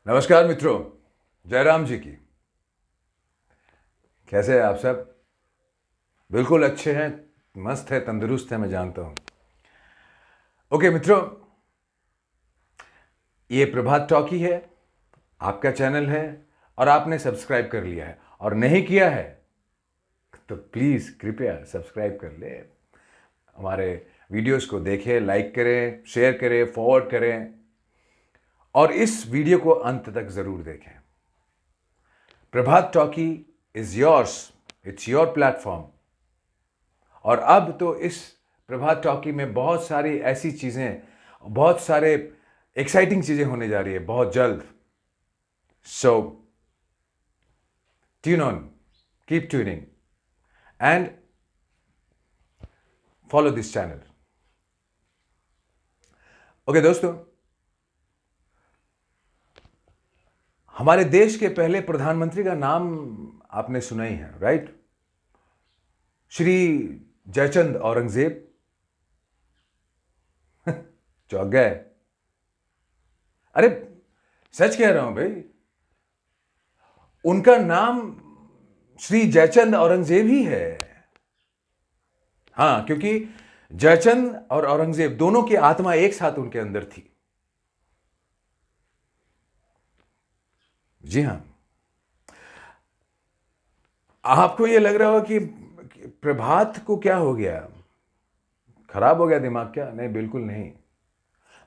नमस्कार मित्रों, जयराम जी की। कैसे हैं आप सब? बिल्कुल अच्छे हैं, मस्त है, तंदुरुस्त है, मैं जानता हूं। ओके मित्रों, ये प्रभात टॉकी है, आपका चैनल है और आपने सब्सक्राइब कर लिया है और नहीं किया है तो प्लीज़ कृपया सब्सक्राइब कर ले। हमारे वीडियोस को देखें, लाइक करें, शेयर करें, फॉरवर्ड करें और इस वीडियो को अंत तक ज़रूर देखें। Prabhat talkie is yours, it's your platform. और अब तो इस प्रभात टॉकी में बहुत सारी ऐसी चीज़ें, बहुत सारे एक्साइटिंग चीज़ें होने जा रही है बहुत जल्द। सो tune on, keep tuning and follow this channel. Okay दोस्तों, हमारे देश के पहले प्रधानमंत्री का नाम आपने सुना ही है, राइट? श्री जयचंद औरंगजेब। चौंक गए? अरे सच कह रहा हूं भाई, उनका नाम श्री जयचंद औरंगजेब ही है। हाँ, क्योंकि जयचंद और औरंगजेब दोनों की आत्मा एक साथ उनके अंदर थी। जी हां। आपको यह लग रहा होगा कि प्रभात को क्या हो गया, खराब हो गया दिमाग क्या? नहीं, बिल्कुल नहीं।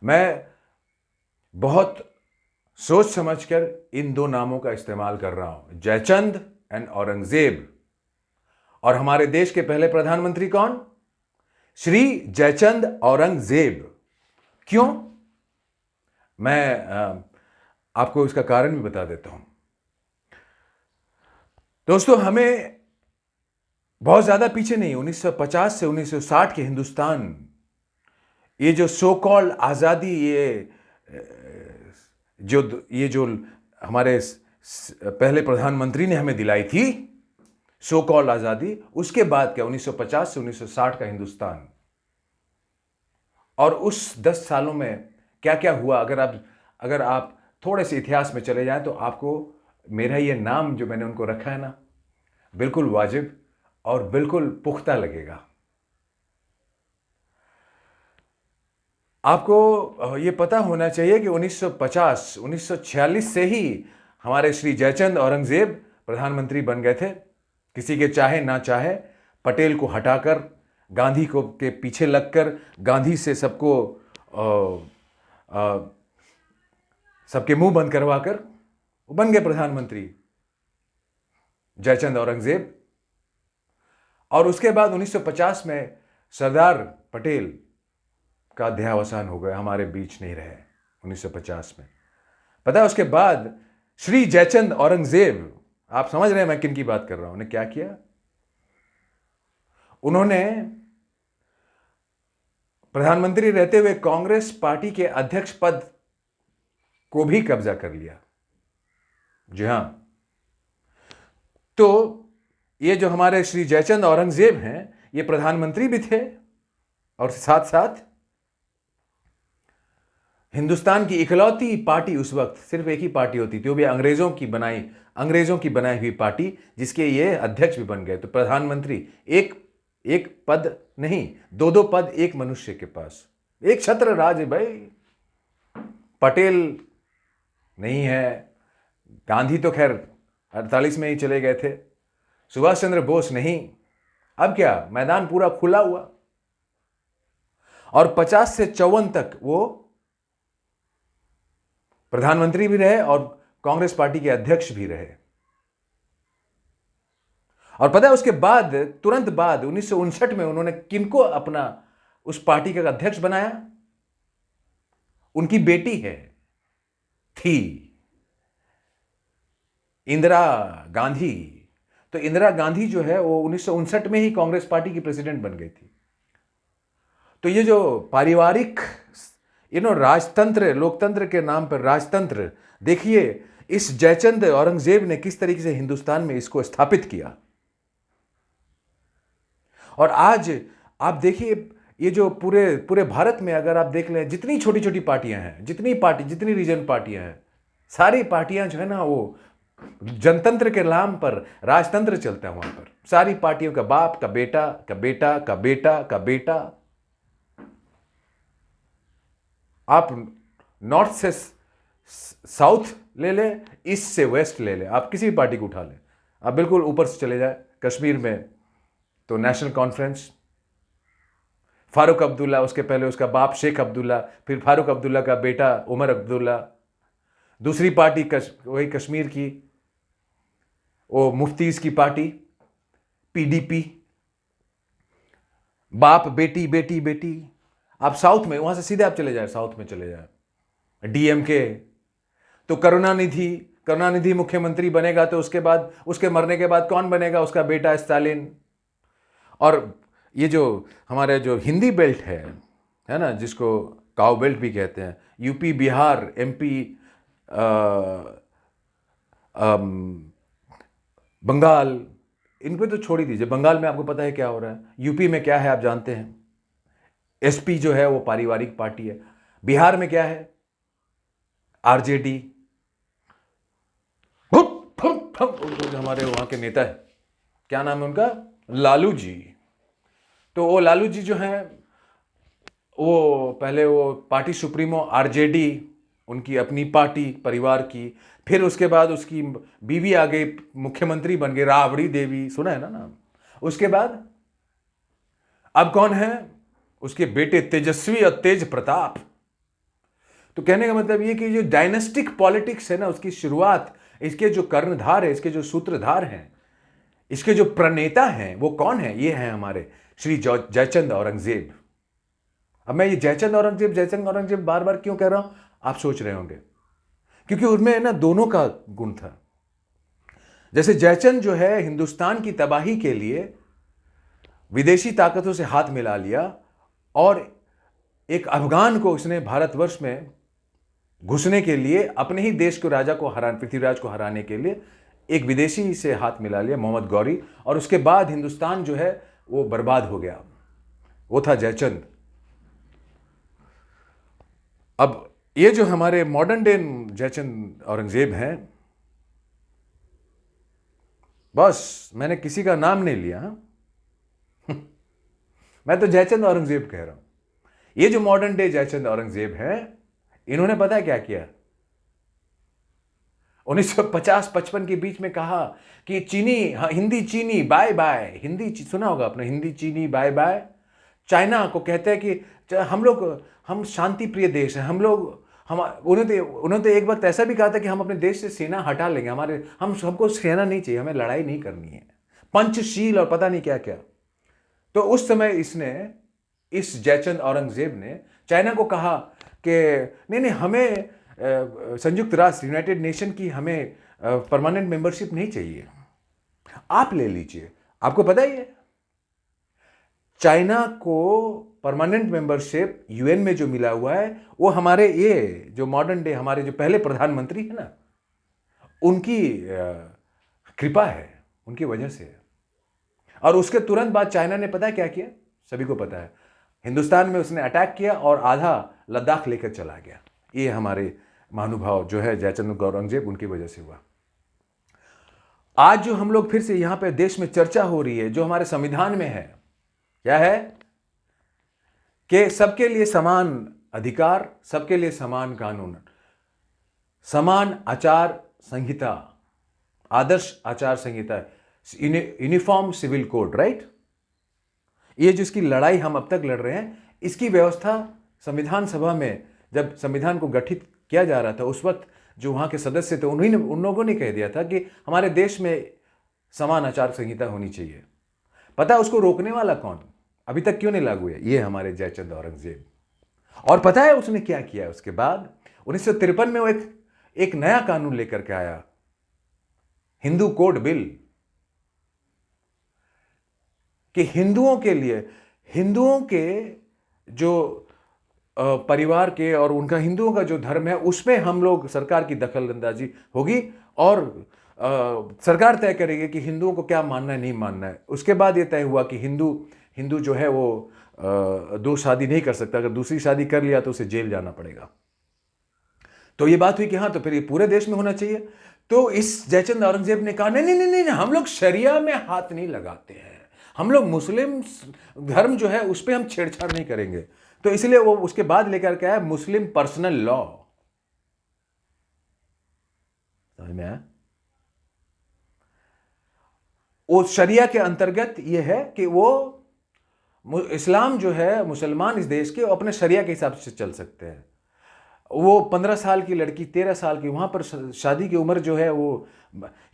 मैं बहुत सोच समझकर इन दो नामों का इस्तेमाल कर रहा हूं, जयचंद एंड औरंगजेब। और हमारे देश के पहले प्रधानमंत्री कौन? श्री जयचंद औरंगजेब। क्यों? मैं आपको इसका कारण भी बता देता हूं। दोस्तों, हमें बहुत ज्यादा पीछे नहीं, 1950 से 1960 के हिंदुस्तान, ये जो सो कॉल्ड आजादी, ये जो हमारे पहले प्रधानमंत्री ने हमें दिलाई थी, सो कॉल्ड आजादी, उसके बाद क्या 1950 से 1960 का हिंदुस्तान, और उस 10 सालों में क्या क्या हुआ, अगर आप थोड़े से इतिहास में चले जाएं तो आपको मेरा ये नाम जो मैंने उनको रखा है ना, बिल्कुल वाजिब और बिल्कुल पुख्ता लगेगा। आपको ये पता होना चाहिए कि 1950 1946 से ही हमारे श्री जयचंद औरंगजेब प्रधानमंत्री बन गए थे। किसी के चाहे ना चाहे, पटेल को हटाकर, गांधी को के पीछे लगकर, गांधी से सबके मुंह बंद करवाकर वो बन गए प्रधानमंत्री, जयचंद औरंगजेब। और उसके बाद 1950 में सरदार पटेल का देहावसान हो गया, हमारे बीच नहीं रहे 1950 में। पता है उसके बाद श्री जयचंद औरंगजेब, आप समझ रहे हैं मैं किन की बात कर रहा हूं, उन्होंने क्या किया? उन्होंने प्रधानमंत्री रहते हुए कांग्रेस पार्टी के अध्यक्ष पद को भी कब्जा कर लिया। जी हां। तो ये जो हमारे श्री जयचंद औरंगजेब हैं, ये प्रधानमंत्री भी थे और साथ साथ हिंदुस्तान की इकलौती पार्टी, उस वक्त सिर्फ एक ही पार्टी होती थी, वो भी अंग्रेजों की बनाई हुई पार्टी, जिसके ये अध्यक्ष भी बन गए। तो प्रधानमंत्री एक एक पद नहीं, दो दो पद एक मनुष्य के पास, एक छत्र राज है भाई। पटेल नहीं है, गांधी तो खैर 48 में ही चले गए थे, सुभाष चंद्र बोस नहीं। अब क्या, मैदान पूरा खुला हुआ। और 50 से 54 तक वो प्रधानमंत्री भी रहे और कांग्रेस पार्टी के अध्यक्ष भी रहे। और पता है उसके बाद, तुरंत बाद 1959 में उन्होंने किनको अपना उस पार्टी का अध्यक्ष बनाया? उनकी बेटी थी इंदिरा गांधी। तो इंदिरा गांधी जो है वो 1959 में ही कांग्रेस पार्टी की प्रेसिडेंट बन गई थी। तो ये जो पारिवारिक राजतंत्र, लोकतंत्र के नाम पर राजतंत्र, देखिए इस जयचंद औरंगजेब ने किस तरीके से हिंदुस्तान में इसको स्थापित किया। और आज आप देखिए, ये जो पूरे भारत में अगर आप देख लें, जितनी छोटी छोटी पार्टियां हैं, जितनी रीजन पार्टियां हैं, सारी पार्टियां जो है ना वो जनतंत्र के नाम पर राजतंत्र चलता है वहां पर। सारी पार्टियों का बाप का बेटा का बेटा का बेटा का बेटा। आप नॉर्थ से साउथ ले ले, ईस्ट से वेस्ट ले ले, आप किसी भी पार्टी को उठा ले, आप बिल्कुल ऊपर से चले जाए कश्मीर में तो नेशनल कॉन्फ्रेंस, फारूक अब्दुल्ला, उसके पहले उसका बाप शेख अब्दुल्ला, फिर फारूक अब्दुल्ला का बेटा उमर अब्दुल्ला। दूसरी पार्टी वही कश्मीर की वो मुफ्तीज की पार्टी पीडीपी, बाप बेटी बेटी बेटी। आप साउथ में वहां से सीधे आप चले जाए, साउथ में चले जाए डीएमके, तो करुणानिधि मुख्यमंत्री बनेगा तो उसके बाद उसके मरने के बाद कौन बनेगा? उसका बेटा स्टालिन। और ये जो हमारे जो हिंदी बेल्ट है ना, जिसको काउ बेल्ट भी कहते हैं, यूपी बिहार एमपी बंगाल, इन पे तो छोड़ ही दीजिए। बंगाल में आपको पता है क्या हो रहा है, यूपी में क्या है आप जानते हैं, एसपी जो है वो पारिवारिक पार्टी है। बिहार में क्या है, आरजेडी। जो हमारे वहां के नेता है, क्या नाम है उनका, लालू जी। तो वो लालू जी जो है वो पहले वो पार्टी सुप्रीमो आरजेडी, उनकी अपनी पार्टी परिवार की, फिर उसके बाद उसकी बीवी आ गई, मुख्यमंत्री बन गई, राबड़ी देवी, सुना है ना नाम। उसके बाद अब कौन है, उसके बेटे तेजस्वी और तेज प्रताप। तो कहने का मतलब ये कि जो डायनेस्टिक पॉलिटिक्स है ना, उसकी शुरुआत, इसके जो कर्णधार है, इसके जो सूत्रधार हैं, इसके जो प्रणेता हैं, वो कौन है? ये हैं हमारे श्री जयचंद औरंगजेब। अब मैं ये जयचंद औरंगजेब बार बार क्यों कह रहा हूं, आप सोच रहे होंगे, क्योंकि उनमें ना दोनों का गुण था। जैसे जयचंद जो है हिंदुस्तान की तबाही के लिए विदेशी ताकतों से हाथ मिला लिया और एक अफगान को उसने भारतवर्ष में घुसने के लिए, अपने ही देश को राजा को पृथ्वीराज को हराने के लिए एक विदेशी से हाथ मिला लिया, मोहम्मद गौरी, और उसके बाद हिंदुस्तान जो है वो बर्बाद हो गया। वो था जयचंद। अब ये जो हमारे मॉडर्न डे जयचंद औरंगजेब हैं, बस मैंने किसी का नाम नहीं लिया, मैं तो जयचंद औरंगजेब कह रहा हूं। ये जो मॉडर्न डे जयचंद औरंगजेब हैं, इन्होंने पता है क्या किया, 1950-55 के बीच में कहा कि हिंदी चीनी बाय बाय, सुना होगा आपने, हिंदी चीनी बाय बाय। चाइना को कहते हैं कि हम शांति प्रिय देश हैं, उन्होंने तो एक वक्त ऐसा भी कहा था कि हम अपने देश से सेना हटा लेंगे, हम सबको सेना नहीं चाहिए, हमें लड़ाई नहीं करनी है, पंचशील और पता नहीं क्या क्या। तो उस समय इस जयचंद औरंगजेब ने चाइना को कहा कि नहीं, हमें संयुक्त राष्ट्र यूनाइटेड नेशन की हमें परमानेंट मेंबरशिप नहीं चाहिए, आप ले लीजिए। आपको पता ही है, चाइना को परमानेंट मेंबरशिप यूएन में जो मिला हुआ है, वो हमारे ये जो मॉडर्न डे हमारे जो पहले प्रधानमंत्री है ना, उनकी कृपा है, उनकी वजह से। और उसके तुरंत बाद चाइना ने पता है क्या किया, सभी को पता है, हिंदुस्तान में उसने अटैक किया और आधा लद्दाख लेकर चला गया। ये हमारे महानुभाव जो है जयचंद औरंगजेब, उनकी वजह से हुआ। आज जो हम लोग फिर से यहां पे देश में चर्चा हो रही है, जो हमारे संविधान में है, क्या है कि सबके लिए समान अधिकार, सबके लिए समान कानून, समान आचार संहिता, आदर्श आचार संहिता, यूनिफॉर्म सिविल कोड, राइट। ये जिसकी लड़ाई हम अब तक लड़ रहे हैं, इसकी व्यवस्था संविधान सभा में जब संविधान को गठित किया जा रहा था, उस वक्त जो वहां के सदस्य थे, उन लोगों ने कह दिया था कि हमारे देश में समान आचार संहिता होनी चाहिए। पता है उसको रोकने वाला कौन, अभी तक क्यों नहीं लागू है? ये हमारे जयचंद औरंगजेब। और पता है उसने क्या किया उसके बाद, 1953 में वो एक नया कानून लेकर के आया, हिंदू कोड बिल, कि हिंदुओं के लिए, हिंदुओं के जो परिवार के और उनका हिंदुओं का जो धर्म है, उसमें हम लोग सरकार की दखलंदाजी होगी और सरकार तय करेगी कि हिंदुओं को क्या मानना है, नहीं मानना है। उसके बाद ये तय हुआ कि हिंदू जो है वो दो शादी नहीं कर सकता, अगर दूसरी शादी कर लिया तो उसे जेल जाना पड़ेगा। तो ये बात हुई कि हाँ, तो फिर ये पूरे देश में होना चाहिए। तो इस जयचंद औरंगजेब ने कहा नहीं नहीं नहीं नहीं, हम लोग शरिया में हाथ नहीं लगाते हैं, हम लोग मुस्लिम धर्म जो है उस पर हम छेड़छाड़ नहीं करेंगे। तो इसलिए वो उसके बाद लेकर के आया मुस्लिम पर्सनल लॉ। समझ में आया? वो शरिया के अंतर्गत ये है कि वो इस्लाम जो है, मुसलमान इस देश के अपने शरिया के हिसाब से चल सकते हैं। वो 15 साल की लड़की, 13 साल की, वहां पर शादी की उम्र जो है वो,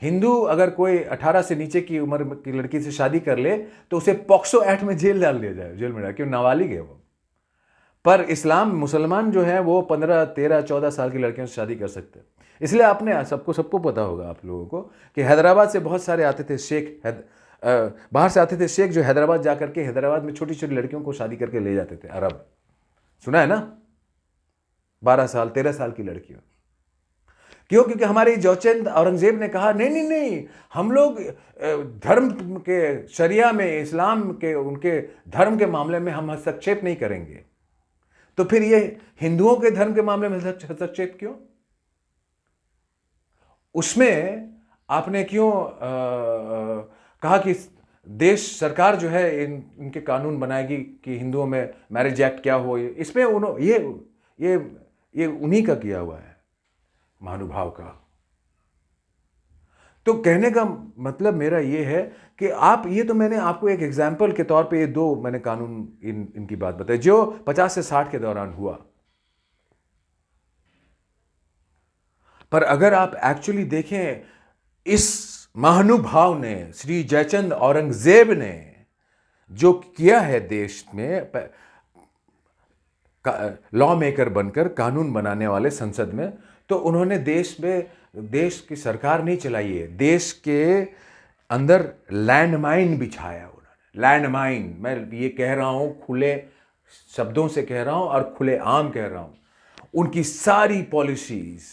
हिंदू अगर कोई 18 से नीचे की उम्र की लड़की से शादी कर ले तो उसे पॉक्सो एक्ट में जेल डाल दिया जाए, जेल में डाल, क्यों, नाबालिग है वो। पर इस्लाम, मुसलमान जो है वो 15, 13, 14 साल की लड़कियों से शादी कर सकते हैं। इसलिए आपने सबको पता होगा आप लोगों को कि हैदराबाद से बहुत सारे आते थे शेख, बाहर से आते थे शेख जो हैदराबाद जाकर के हैदराबाद में छोटी छोटी लड़कियों को शादी करके ले जाते थे, अरब। सुना है ना? 12 साल 13 साल की लड़कियों। क्यों? क्योंकि हमारे जयचंद औरंगजेब ने कहा नहीं नहीं नहीं, हम लोग धर्म के, शरिया में, इस्लाम के, उनके धर्म के मामले में हम हस्तक्षेप नहीं करेंगे। तो फिर ये हिंदुओं के धर्म के मामले में हस्तक्षेप क्यों? उसमें आपने क्यों कहा कि देश सरकार जो है इनके कानून बनाएगी कि हिंदुओं में मैरिज एक्ट क्या हो? इसमें ये उन्हीं का किया हुआ है, महानुभाव का। तो कहने का मतलब मेरा ये है कि आप, ये तो मैंने आपको एक एग्जाम्पल के तौर पे ये दो मैंने कानून इनकी बात बताई जो 50 से 60 के दौरान हुआ। पर अगर आप एक्चुअली देखें, इस महानुभाव ने, श्री जयचंद औरंगजेब ने जो किया है देश में, लॉ मेकर बनकर, कानून बनाने वाले संसद में, तो उन्होंने देश में, देश की सरकार नहीं चलाई है, देश के अंदर लैंडमाइन बिछाया उन्होंने। लैंडमाइन, मैं ये कह रहा हूं, खुले शब्दों से कह रहा हूं और खुले आम कह रहा हूं। उनकी सारी पॉलिसीज,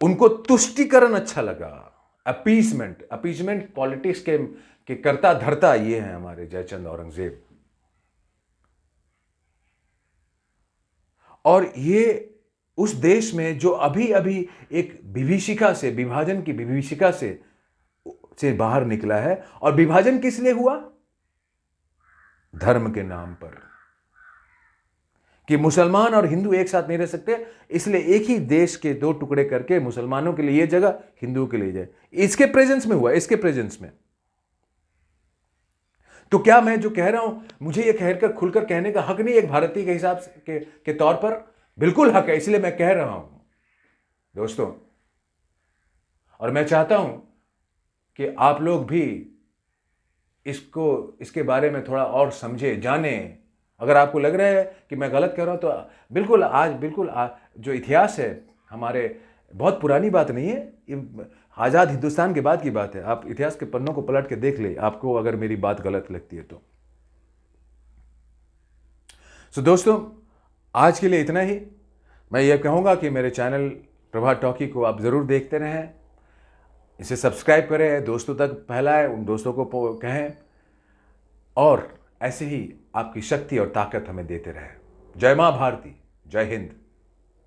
उनको तुष्टीकरण अच्छा लगा, अपीजमेंट पॉलिटिक्स के करता धरता ये हैं हमारे जयचंद औरंगजेब। और ये उस देश में जो अभी अभी एक विभीषिका से, विभाजन की विभीषिका से बाहर निकला है। और विभाजन किस लिए हुआ? धर्म के नाम पर, कि मुसलमान और हिंदू एक साथ नहीं रह सकते, इसलिए एक ही देश के दो टुकड़े करके मुसलमानों के लिए ये जगह, हिंदुओं के लिए जाए। इसके प्रेजेंस में हुआ, इसके प्रेजेंस में। तो क्या मैं जो कह रहा हूं, मुझे ये कहकर खुलकर कहने का हक नहीं एक भारतीय के हिसाब के तौर पर? बिल्कुल हक है, इसलिए मैं कह रहा हूं दोस्तों। और मैं चाहता हूं कि आप लोग भी इसके बारे में थोड़ा और समझे, जाने। अगर आपको लग रहा है कि मैं गलत कह रहा हूं तो बिल्कुल जो इतिहास है हमारे, बहुत पुरानी बात नहीं है, ये आज़ाद हिंदुस्तान के बाद की बात है। आप इतिहास के पन्नों को पलट के देख ले, आपको अगर मेरी बात गलत लगती है तो। सो दोस्तों, आज के लिए इतना ही। मैं ये कहूँगा कि मेरे चैनल प्रभात टॉकी को आप ज़रूर देखते रहें, इसे सब्सक्राइब करें, दोस्तों तक फैलाएं, उन दोस्तों को कहें, और ऐसे ही आपकी शक्ति और ताकत हमें देते रहें। जय माँ भारती, जय हिंद।